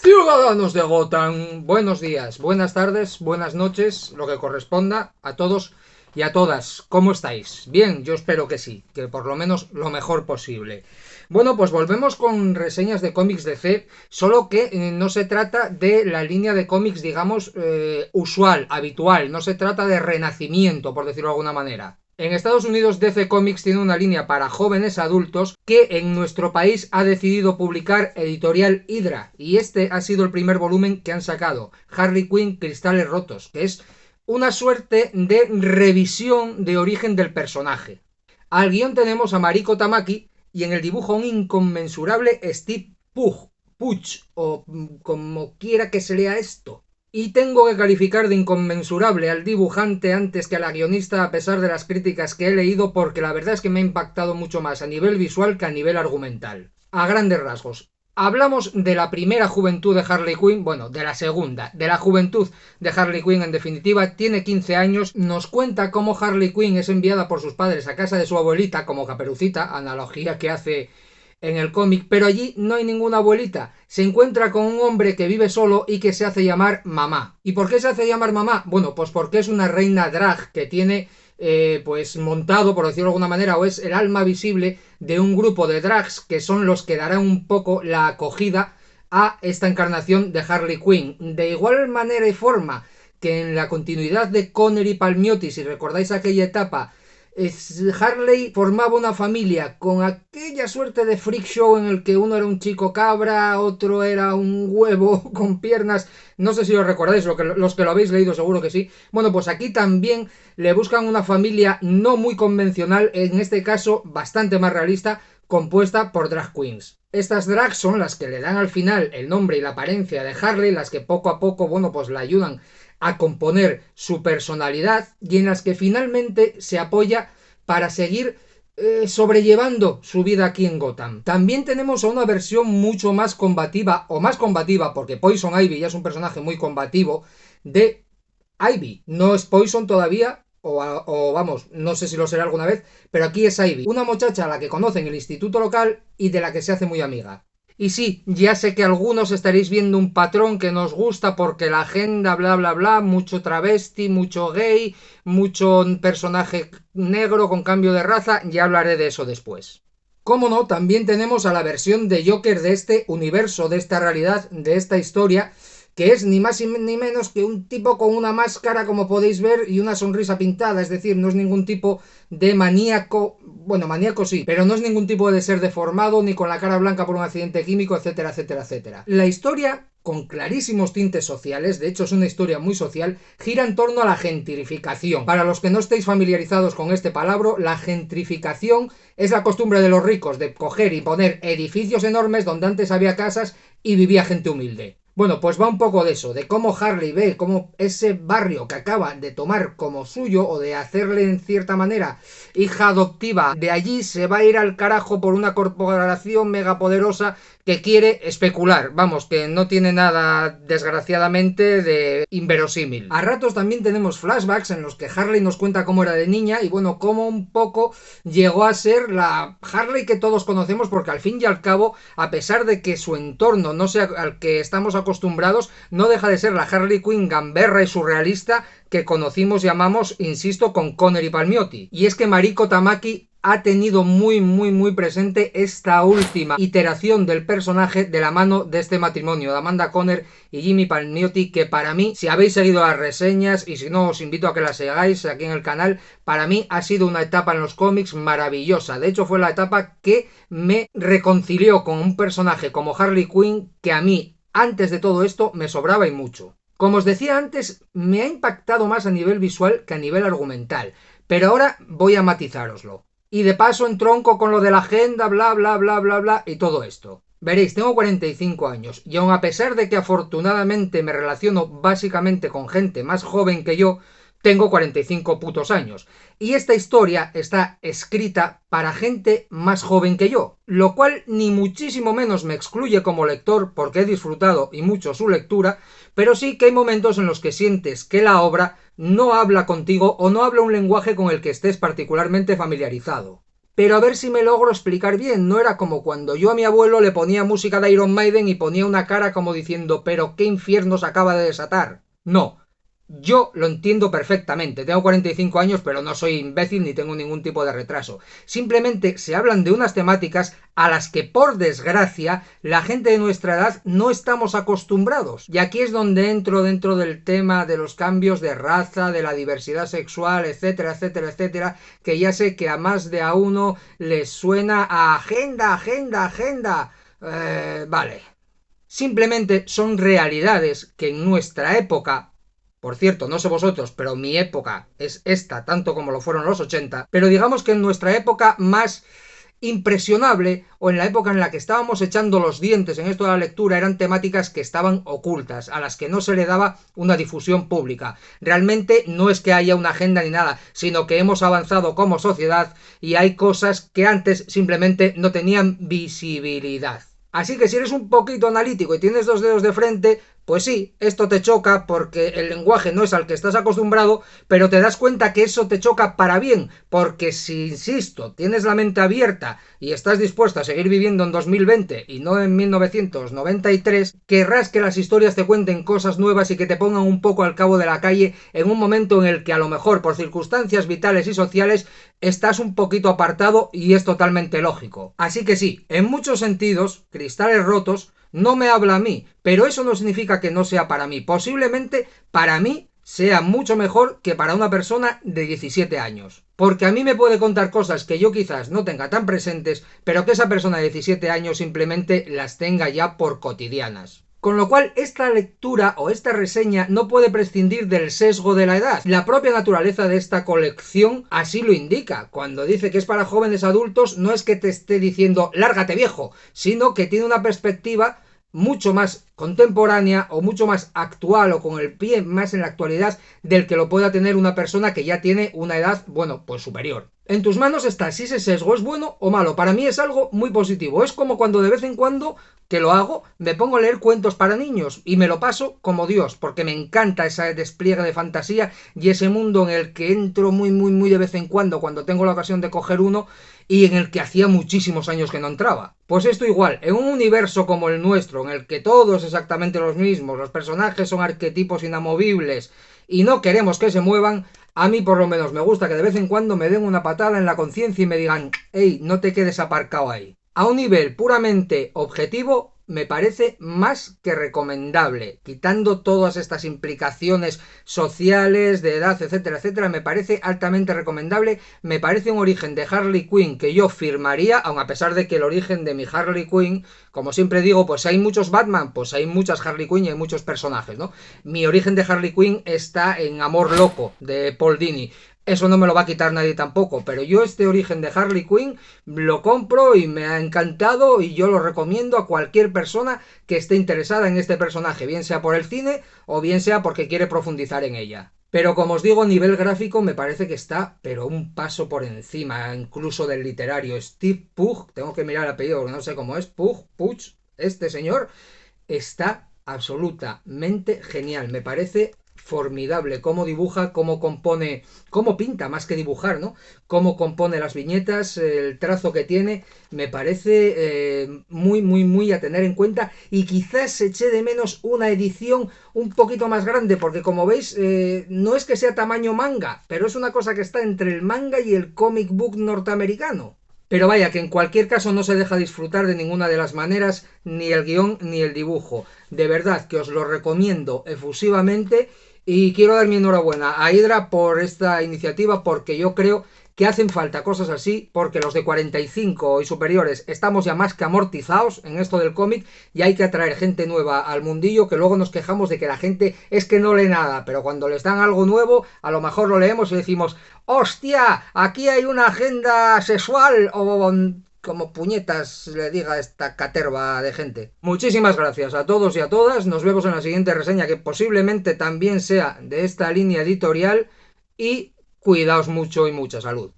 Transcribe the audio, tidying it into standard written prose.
Ciudadanos de Gotham, buenos días, buenas tardes, buenas noches, lo que corresponda a todos y a todas. ¿Cómo estáis? Bien, yo espero que sí, que por lo menos lo mejor posible. Bueno, pues volvemos con reseñas de cómics DC, solo que no se trata de la línea de cómics, digamos, usual, habitual, no se trata de renacimiento, por decirlo de alguna manera. En Estados Unidos DC Comics tiene una línea para jóvenes adultos que en nuestro país ha decidido publicar Editorial Hydra, y este ha sido el primer volumen que han sacado, Harley Quinn Cristales Rotos, que es una suerte de revisión de origen del personaje. Al guión tenemos a Mariko Tamaki y en el dibujo un inconmensurable Steve Puch, o como quiera que se lea esto. Y tengo que calificar de inconmensurable al dibujante antes que a la guionista a pesar de las críticas que he leído, porque la verdad es que me ha impactado mucho más a nivel visual que a nivel argumental. A grandes rasgos. Hablamos de la primera juventud de Harley Quinn, bueno, de la segunda, de la juventud de Harley Quinn en definitiva, tiene 15 años, nos cuenta cómo Harley Quinn es enviada por sus padres a casa de su abuelita como Caperucita, analogía que hace en el cómic, pero allí no hay ninguna abuelita. Se encuentra con un hombre que vive solo y que se hace llamar mamá. ¿Y por qué se hace llamar mamá? Bueno, pues porque es una reina drag que tiene pues montado, por decirlo de alguna manera, o es el alma visible de un grupo de drags que son los que darán un poco la acogida a esta encarnación de Harley Quinn. De igual manera y forma que en la continuidad de Conner y Palmiotti, si recordáis aquella etapa, Harley formaba una familia con aquella suerte de freak show en el que uno era un chico cabra, otro era un huevo con piernas, no sé si os recordáis, los que lo habéis leído seguro que sí. Bueno, pues aquí también le buscan una familia no muy convencional, en este caso bastante más realista, compuesta por drag queens. Estas drags son las que le dan al final el nombre y la apariencia de Harley, las que poco a poco, bueno, pues la ayudan a componer su personalidad y en las que finalmente se apoya para seguir sobrellevando su vida aquí en Gotham. También tenemos a una versión mucho más combativa, o más combativa, porque Poison Ivy ya es un personaje muy combativo, de Ivy. No es Poison todavía, o vamos, no sé si lo será alguna vez, pero aquí es Ivy, una muchacha a la que conoce en el instituto local y de la que se hace muy amiga. Y sí, ya sé que algunos estaréis viendo un patrón que nos gusta porque la agenda bla bla bla, mucho travesti, mucho gay, mucho personaje negro con cambio de raza, ya hablaré de eso después. Cómo no, también tenemos a la versión de Joker de este universo, de esta realidad, de esta historia, que es ni más ni menos que un tipo con una máscara, como podéis ver, y una sonrisa pintada, es decir, no es ningún tipo de maníaco, bueno, maníaco sí, pero no es ningún tipo de ser deformado, ni con la cara blanca por un accidente químico, etcétera, etcétera, etcétera. La historia, con clarísimos tintes sociales, de hecho es una historia muy social, gira en torno a la gentrificación. Para los que no estéis familiarizados con este palabra, la gentrificación es la costumbre de los ricos de coger y poner edificios enormes donde antes había casas y vivía gente humilde. Bueno, pues va un poco de eso, de cómo Harley ve cómo ese barrio que acaba de tomar como suyo o de hacerle en cierta manera hija adoptiva de allí se va a ir al carajo por una corporación megapoderosa que quiere especular, vamos, que no tiene nada, desgraciadamente, de inverosímil. A ratos también tenemos flashbacks en los que Harley nos cuenta cómo era de niña y bueno, cómo un poco llegó a ser la Harley que todos conocemos, porque al fin y al cabo, a pesar de que su entorno no sea al que estamos acostumbrados, no deja de ser la Harley Quinn gamberra y surrealista que conocimos y amamos, insisto, con Conner y Palmiotti. Y es que Mariko Tamaki ha tenido muy presente esta última iteración del personaje de la mano de este matrimonio, de Amanda Conner y Jimmy Palmiotti, que para mí, si habéis seguido las reseñas, y si no os invito a que las sigáis aquí en el canal, para mí ha sido una etapa en los cómics maravillosa. De hecho fue la etapa que me reconcilió con un personaje como Harley Quinn que a mí, antes de todo esto, me sobraba y mucho. Como os decía antes, me ha impactado más a nivel visual que a nivel argumental, pero ahora voy a matizároslo. Y de paso entronco con lo de la agenda, bla bla bla bla bla y todo esto. Veréis, tengo 45 años y aun a pesar de que afortunadamente me relaciono básicamente con gente más joven que yo, tengo 45 putos años. Y esta historia está escrita para gente más joven que yo, lo cual ni muchísimo menos me excluye como lector porque he disfrutado y mucho su lectura, pero sí que hay momentos en los que sientes que la obra no habla contigo o no habla un lenguaje con el que estés particularmente familiarizado. pero a ver si me logro explicar bien. No era como cuando yo a mi abuelo le ponía música de Iron Maiden y ponía una cara como diciendo, pero qué infierno se acaba de desatar. No, yo lo entiendo perfectamente. Tengo 45 años, pero no soy imbécil ni tengo ningún tipo de retraso. Simplemente se hablan de unas temáticas a las que, por desgracia, la gente de nuestra edad no estamos acostumbrados. Y aquí es donde entro dentro del tema de los cambios de raza, de la diversidad sexual, etcétera, etcétera, etcétera, que ya sé que a más de a uno les suena a agenda, agenda, agenda. Vale. Simplemente son realidades que en nuestra época, por cierto, no sé vosotros, pero mi época es esta, tanto como lo fueron los 80, pero digamos que en nuestra época más impresionable, o en la época en la que estábamos echando los dientes en esto de la lectura, eran temáticas que estaban ocultas, a las que no se le daba una difusión pública. Realmente no es que haya una agenda ni nada, sino que hemos avanzado como sociedad y hay cosas que antes simplemente no tenían visibilidad. Así que si eres un poquito analítico y tienes dos dedos de frente, pues sí, esto te choca porque el lenguaje no es al que estás acostumbrado, pero te das cuenta que eso te choca para bien, porque si, insisto, tienes la mente abierta y estás dispuesto a seguir viviendo en 2020 y no en 1993, querrás que las historias te cuenten cosas nuevas y que te pongan un poco al cabo de la calle en un momento en el que a lo mejor por circunstancias vitales y sociales estás un poquito apartado y es totalmente lógico. Así que sí, en muchos sentidos, Cristales Rotos no me habla a mí, pero eso no significa que no sea para mí. Posiblemente para mí sea mucho mejor que para una persona de 17 años. Porque a mí me puede contar cosas que yo quizás no tenga tan presentes, pero que esa persona de 17 años simplemente las tenga ya por cotidianas. Con lo cual, esta lectura o esta reseña no puede prescindir del sesgo de la edad. La propia naturaleza de esta colección así lo indica. Cuando dice que es para jóvenes adultos, no es que te esté diciendo lárgate viejo, sino que tiene una perspectiva mucho más contemporánea o mucho más actual o con el pie más en la actualidad del que lo pueda tener una persona que ya tiene una edad, bueno, pues superior. En tus manos está si ese sesgo es bueno o malo. Para mí es algo muy positivo. Es como cuando de vez en cuando, que lo hago, me pongo a leer cuentos para niños y me lo paso como Dios, porque me encanta ese despliegue de fantasía y ese mundo en el que entro muy de vez en cuando tengo la ocasión de coger uno y en el que hacía muchísimos años que no entraba. Pues esto igual, en un universo como el nuestro, en el que todo es exactamente los mismos, los personajes son arquetipos inamovibles y no queremos que se muevan, a mí por lo menos me gusta que de vez en cuando me den una patada en la conciencia y me digan, hey, no te quedes aparcado ahí. A un nivel puramente objetivo, me parece más que recomendable, quitando todas estas implicaciones sociales, de edad, etcétera, etcétera, me parece altamente recomendable, me parece un origen de Harley Quinn que yo firmaría, aun a pesar de que el origen de mi Harley Quinn, como siempre digo, pues hay muchos Batman, pues hay muchas Harley Quinn y hay muchos personajes, ¿no? Mi origen de Harley Quinn está en Amor Loco, de Paul Dini. Eso no me lo va a quitar nadie tampoco, pero yo este origen de Harley Quinn lo compro y me ha encantado y yo lo recomiendo a cualquier persona que esté interesada en este personaje, bien sea por el cine o bien sea porque quiere profundizar en ella. Pero como os digo, a nivel gráfico me parece que está, pero un paso por encima, incluso del literario. Steve Pugh, tengo que mirar el apellido porque no sé cómo es, Puch, este señor está absolutamente genial, me parece formidable cómo dibuja, cómo compone, cómo pinta más que dibujar, ¿no? Cómo compone las viñetas, el trazo que tiene, me parece muy a tener en cuenta y quizás eché de menos una edición un poquito más grande porque como veis no es que sea tamaño manga, pero es una cosa que está entre el manga y el comic book norteamericano. Pero vaya, que en cualquier caso no se deja disfrutar de ninguna de las maneras, ni el guión ni el dibujo. De verdad que os lo recomiendo efusivamente y quiero dar mi enhorabuena a Hydra por esta iniciativa porque yo creo que hacen falta cosas así porque los de 45 y superiores estamos ya más que amortizados en esto del cómic y hay que atraer gente nueva al mundillo que luego nos quejamos de que la gente es que no lee nada, pero cuando les dan algo nuevo a lo mejor lo leemos y decimos ¡hostia! Aquí hay una agenda sexual o como puñetas le diga esta caterva de gente. Muchísimas gracias a todos y a todas. Nos vemos en la siguiente reseña que posiblemente también sea de esta línea editorial y cuidaos mucho y mucha salud.